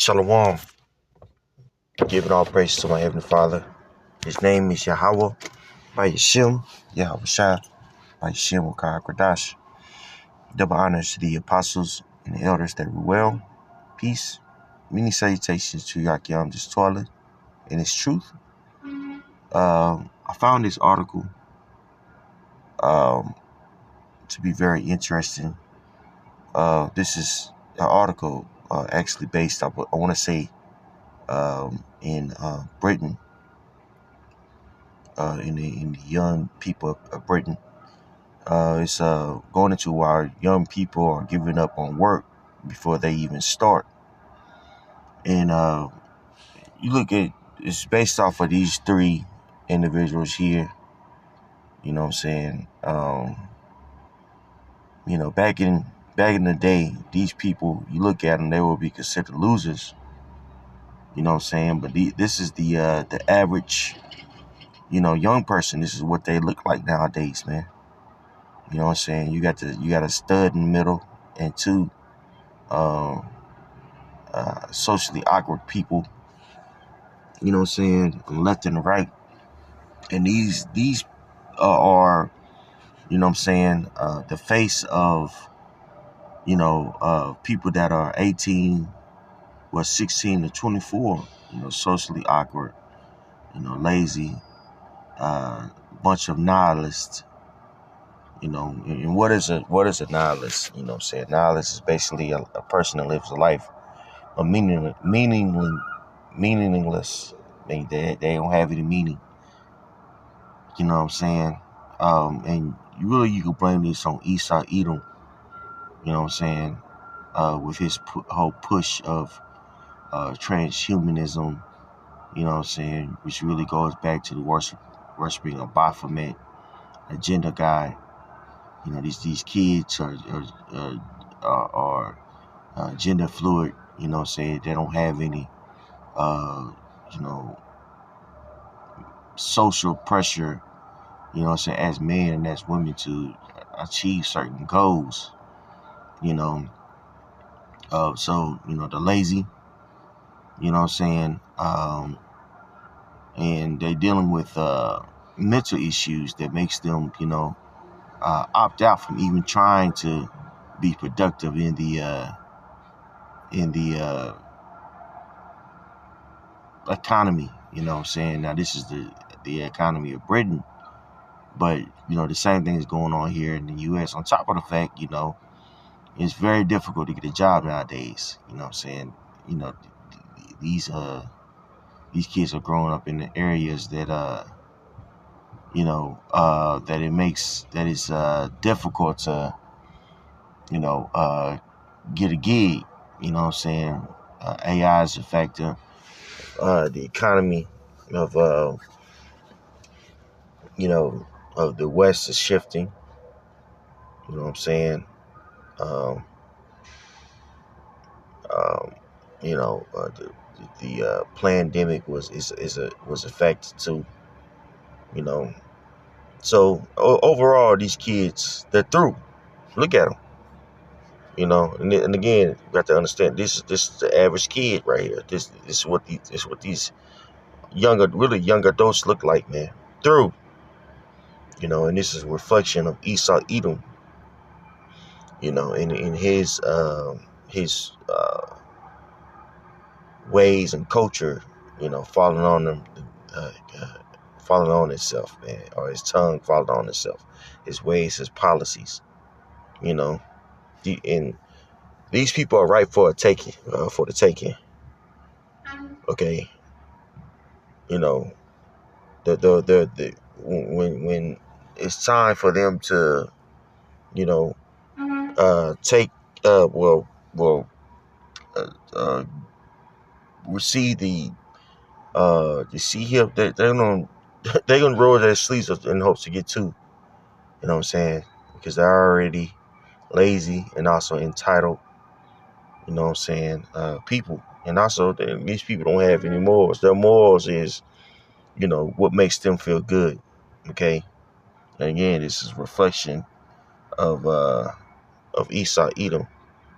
Shalom. Giving all praise to my Heavenly Father. His name is Yahweh, by Yashim, Yahweh Shai, by Yashim Wakar Kradash. Double honors to the apostles and the elders that were well. Peace. Many salutations to Yakyam, this toilet, and its truth. I found this article to be very interesting. This is an article actually based, I want to say, in Britain, in the young people of Britain. It's going into why young people are giving up on work before they even start. And you look at it's based off of these three individuals here. You know what I'm saying? Back in the day, these people, you look at them, they will be considered losers. You know what I'm saying? But this is the average, young person. This is what they look like nowadays, man. You know what I'm saying? You got a stud in the middle and two socially awkward people. You know what I'm saying? Left and right. And these are, you know what I'm saying, the face of, people that are 18 or 16 to 24, socially awkward, lazy, bunch of nihilists. And what is a nihilist? You know what I'm saying? Nihilist is basically a person that lives a life of meaningless. They don't have any meaning. You know what I'm saying? And you can blame this on Esau Edom. You know what I'm saying? With his whole push of transhumanism. You know what I'm saying? Which really goes back to the worshiping of Baphomet, agenda guy. These kids are gender fluid. You know what I'm saying? They don't have any, social pressure, you know what I'm saying, as men and as women to achieve certain goals, So, the lazy, you know what I'm saying, and they're dealing with mental issues that makes them, opt out from even trying to be productive in the economy. You know what I'm saying? Now, this is the economy of Britain, but, the same thing is going on here in the U.S. On top of the fact, it's very difficult to get a job nowadays. You know what I'm saying? These kids are growing up in the areas that, that it's difficult to, get a gig. You know what I'm saying? AI is a factor. The economy of, of the West is shifting. You know what I'm saying? Um, the pandemic was affected too. So overall, these kids, they're through. Look at them. And again, you got to understand this is the average kid right here. This is what these really young adults look like, man. Through. And this is a reflection of Esau Edom. In his ways and culture, falling on them, falling on itself, man, or his tongue falling on itself, his ways, his policies, and these people are ripe for the taking. Okay, when it's time for them to, take receive the see him, they're gonna roll their sleeves up in hopes to get to, you know what I'm saying, because they're already lazy and also entitled, you know what I'm saying, people. And also these people don't have any morals. Their morals is, what makes them feel good. Okay. And again, this is a reflection of Esau Edom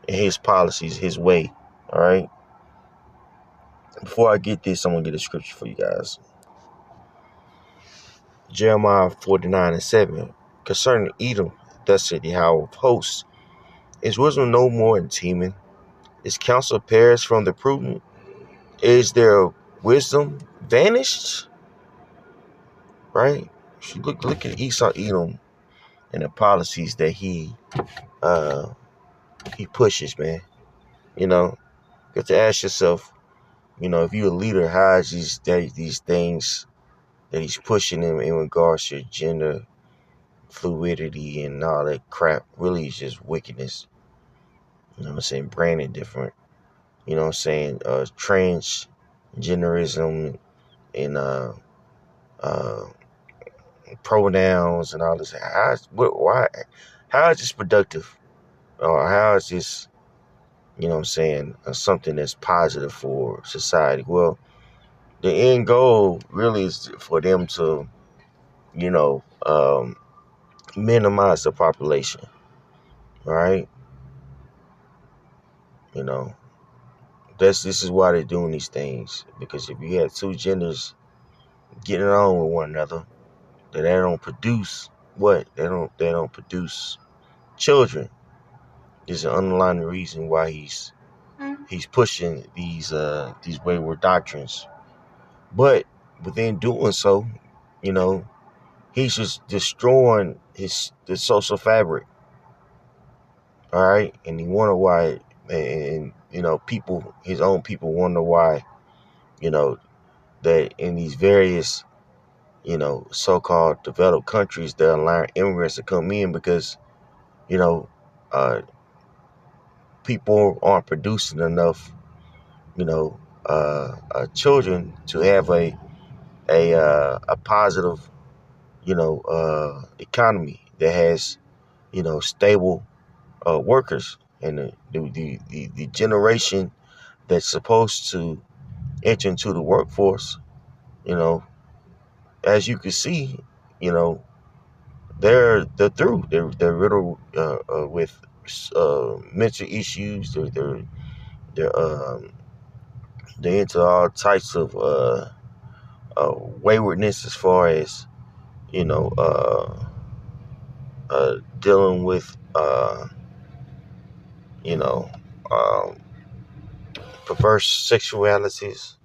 and his policies, his way. All right. Before I get this, I'm going to get a scripture for you guys. Jeremiah 49:7. Concerning Edom, thus said Yahweh of hosts, is wisdom no more in Teman? Is counsel perished from the prudent? Is their wisdom vanished? Right? You look at Esau Edom and the policies that he pushes, man. You know, you have to ask yourself, if you're a leader, how is these things that he's pushing in regards to gender fluidity and all that crap really is just wickedness. You know what I'm saying? Branded different. You know what I'm saying? Transgenderism and uh, pronouns and all this. Why? How is this productive? Or how is this, something that's positive for society? Well, the end goal really is for them to, you know, um, minimize the population, right? You know, this is why they're doing these things, because if you have two genders getting on with one another, then they don't produce what they don't produce children. Is an underlying reason why he's pushing these wayward doctrines. But within doing so, you know, he's just destroying the social fabric. All right, and he wonder why, and people, his own people wonder why, you know, that in these various, so-called developed countries, they're allowing immigrants to come in because, you know, uh, people aren't producing enough, children to have a positive, economy that has, stable workers, and the generation that's supposed to enter into the workforce, you know, as you can see, you know, they're through. They're riddled with mental issues. They're into all types of waywardness as far as you know dealing with you know um, perverse sexualities.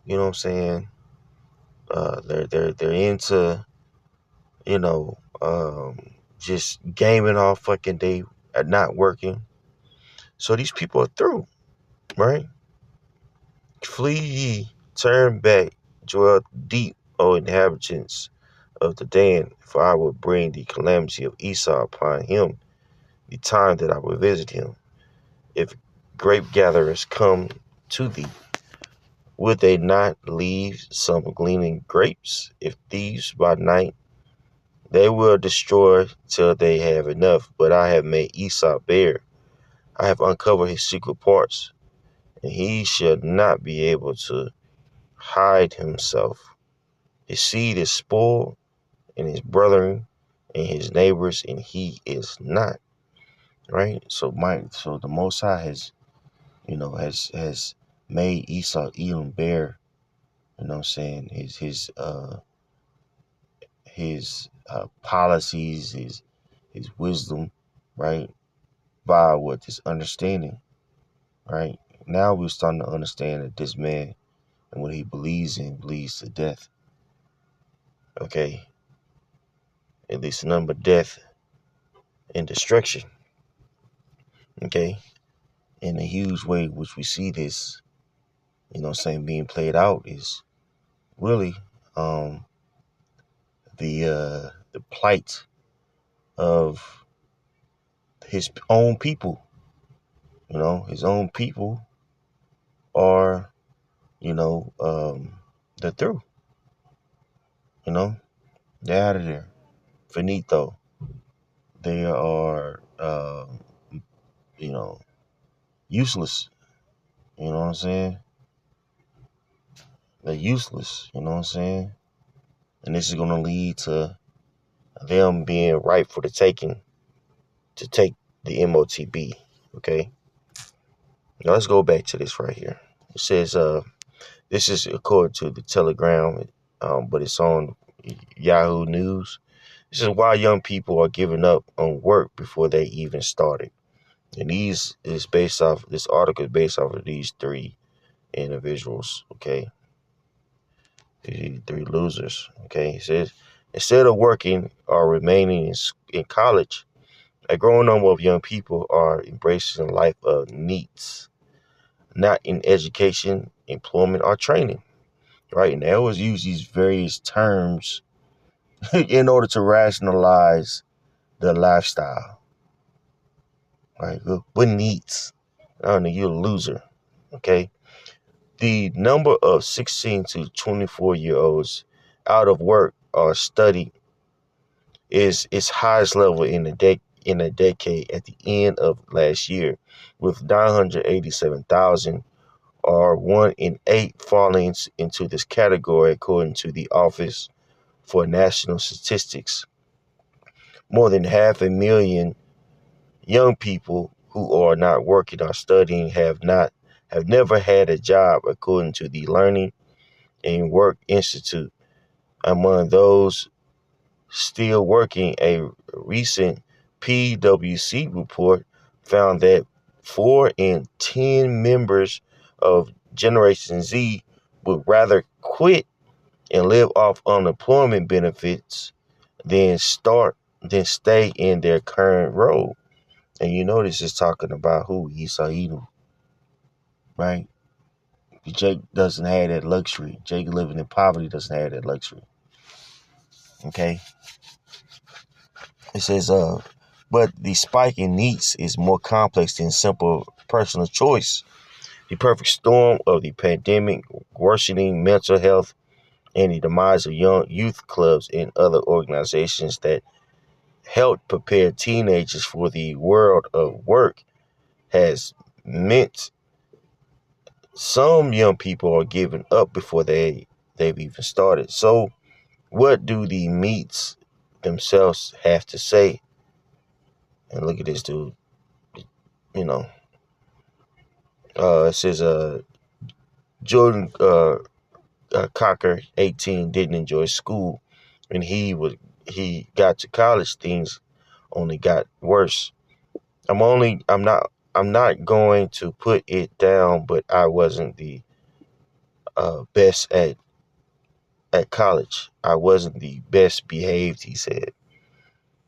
You know what I'm saying? They're into you know just gaming all fucking day at not working. So these people are through, right? Flee ye, turn back, dwell deep, O inhabitants of the Dan, for I will bring the calamity of Esau upon him, the time that I will visit him. If grape gatherers come to thee, would they not leave some gleaning grapes? If thieves by night, they will destroy till they have enough. But I have made Esau bare. I have uncovered his secret parts, and he shall not be able to hide himself. His seed is spoiled, and his brethren and his neighbors, and he is not. Right? So the Most High has made Esau Edom bare. You know what I'm saying? His policies, his wisdom, right? By what this understanding, right? Now we're starting to understand that this man and what he believes in leads to death. Okay, at least none but death and destruction. Okay, in a huge way, which we see this, being played out is really the plight of his own people. His own people are, they're through. They're out of there. Finito. They are, you know, useless. You know what I'm saying? They're useless. You know what I'm saying? And this is going to lead to them being ripe for the taking to take the MOTB. Okay? Now let's go back to this right here. It says, this is according to the Telegram, but it's on Yahoo News. This is why young people are giving up on work before they even started. And this article is based off of these three individuals, okay? These three losers, okay? It says, instead of working or remaining in college, a growing number of young people are embracing a life of needs, not in education, employment, or training, right? And they always use these various terms in order to rationalize the lifestyle, right? What needs? Oh, no, you're a loser, okay? The number of 16 to 24-year-olds out of work or study is its highest level in a decade at the end of last year, with 987,000 or 1 in 8 falling into this category, according to the Office for National Statistics. More than 500,000 young people who are not working or studying have never had a job, according to the Learning and Work Institute. Among those still working, a recent PwC report found that 4 in 10 members of Generation Z would rather quit and live off unemployment benefits than stay in their current role. And you know this is talking about who? Issa Edom, right? Jake doesn't have that luxury. Jake living in poverty doesn't have that luxury. Okay? It says, but the spike in needs is more complex than simple personal choice. The perfect storm of the pandemic, worsening mental health, and the demise of young youth clubs and other organizations that helped prepare teenagers for the world of work has meant some young people are giving up before they've even started. So what do the meets themselves have to say? And look at this dude. You know, it says Jordan Cocker, 18, didn't enjoy school. When he got to college, things only got worse. I'm not going to put it down, but I wasn't the best at college. I wasn't the best behaved, he said.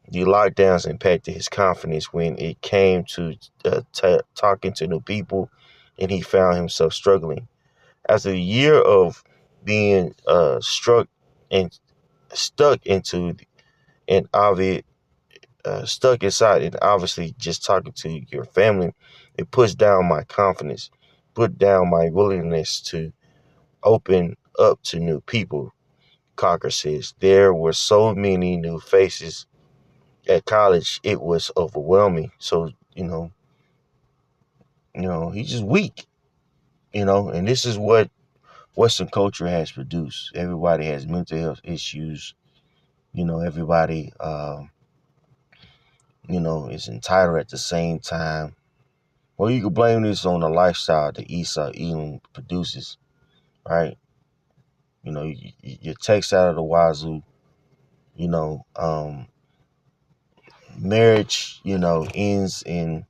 The lockdowns impacted his confidence when it came to talking to new people, and he found himself struggling. After a year of being and stuck into and obvious stuck inside and obviously just talking to your family, it puts down my confidence, put down my willingness to open up to new people. Cocker says there were so many new faces at college, it was overwhelming. So, he's just weak, and this is what Western culture has produced. Everybody has mental health issues. Everybody, is entitled at the same time. Well, you can blame this on the lifestyle that Issa Edom produces, right? Your text out of the wazoo, you know, um, marriage, ends in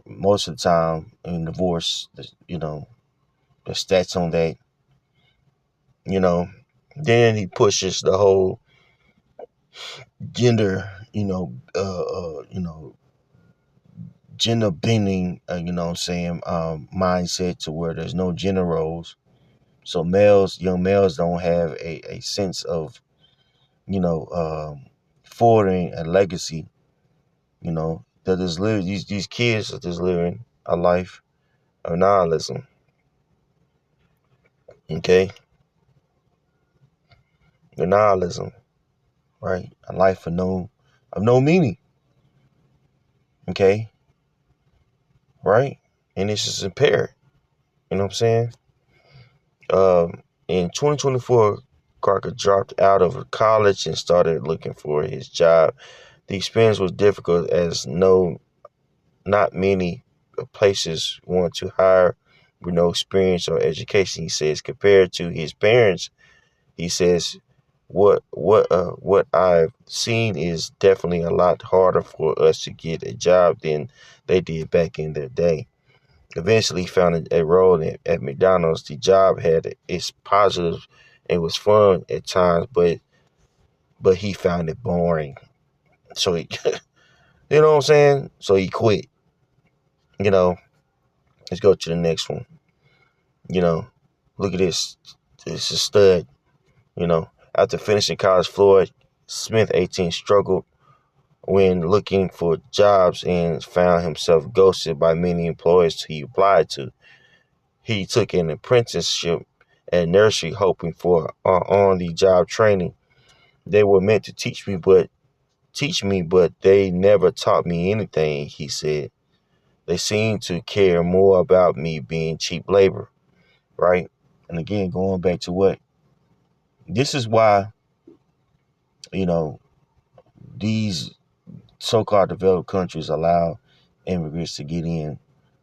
most of the time in divorce, the stats on that, you know. Then he pushes the whole gender, gender bending, mindset to where there's no gender roles. So young males don't have a sense of, forwarding a legacy, that is live, these kids are just living a life of nihilism. Okay? The nihilism, right? A life of no meaning. Okay? Right? And this is impaired. You know what I'm saying? In 2024, Carter dropped out of college and started looking for his job. The experience was difficult as not many places want to hire with no experience or education. He says compared to his parents, he says what I've seen is definitely a lot harder for us to get a job than they did back in their day. Eventually found a role at McDonald's. The job had its positives and was fun at times, but he found it boring. So he, you know what I'm saying? So he quit. You know, let's go to the next one. You know, look at this. This is a stud. You know, after finishing college, Floyd Smith, 18, struggled when looking for jobs and found himself ghosted by many employers he applied to. He took an apprenticeship at a nursery hoping for on-the-job training. They were meant to teach me, but they never taught me anything, he said. They seemed to care more about me being cheap labor, right? And again, going back to what this is why, you know, these so-called developed countries allow immigrants to get in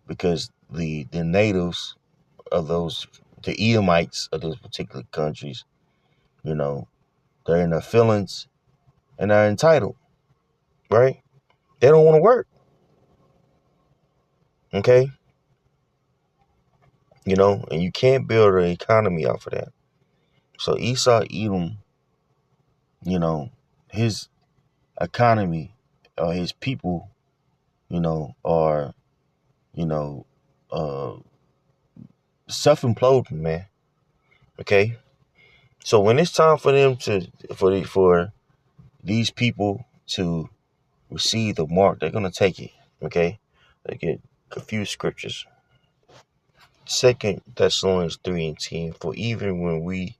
because the natives of those, the Edomites of those particular countries, you know, they're in their feelings and they're entitled, right? They don't want to work, okay? You know, and you can't build an economy off of that. So Esau Edom, you know, his economy or his people, you know, are, you know, uh, self-imploding, man. Okay, so when it's time for them to for these people to receive the mark, they're gonna take it. Okay, they get a few scriptures. 2 Thessalonians 3:10. For even when we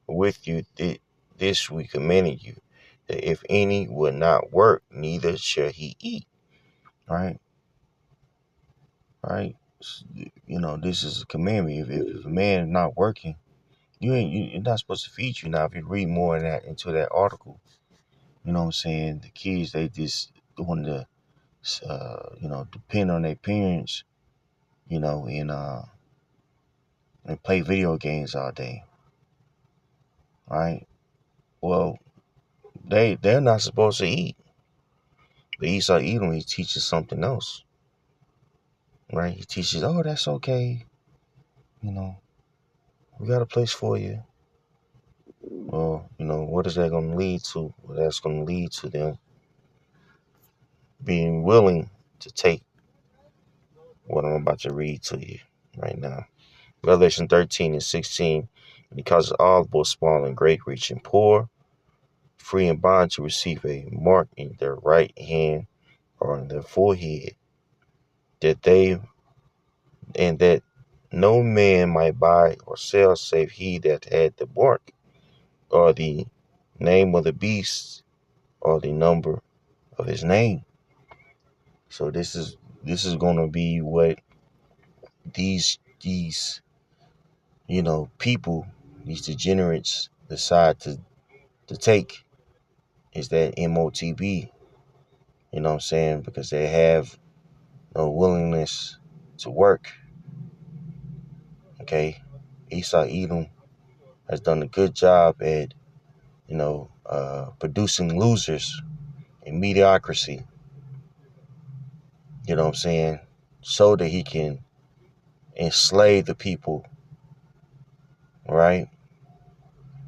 were with you, this we commanded you, that if any would not work, neither shall he eat. Right, right. You know, this is a commandment. If a man is not working, you're not supposed to feed you. Now, if you read more in that into that article, you know what I'm saying, the kids, they just want to, you know, depend on their parents, you know, and play video games all day, right? Well, they're not supposed to eat. But Esau Edom, he teaches something else, right? He teaches, oh, that's okay, you know, we got a place for you. Well, you know, what is that going to lead to? Well, that's going to lead to them being willing to take what I'm about to read to you right now. Revelation 13:16, because all, both small and great, rich and poor, free and bond, to receive a mark in their right hand or on their forehead, that they and that no man might buy or sell save he that had the mark, or the name of the beast, or the number of his name. So this is going to be what these you know people, these degenerates decide to take, is that MOTB, you know what I'm saying? Because they have no willingness to work. Okay. Esau Edom has done a good job at, you know, producing losers and mediocrity, you know what I'm saying? So that he can enslave the people, right?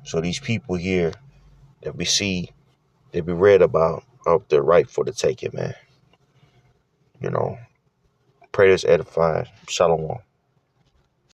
So these people here that we see, that we read about, are the right for the taking, man. You know, pray this edified. Shalom.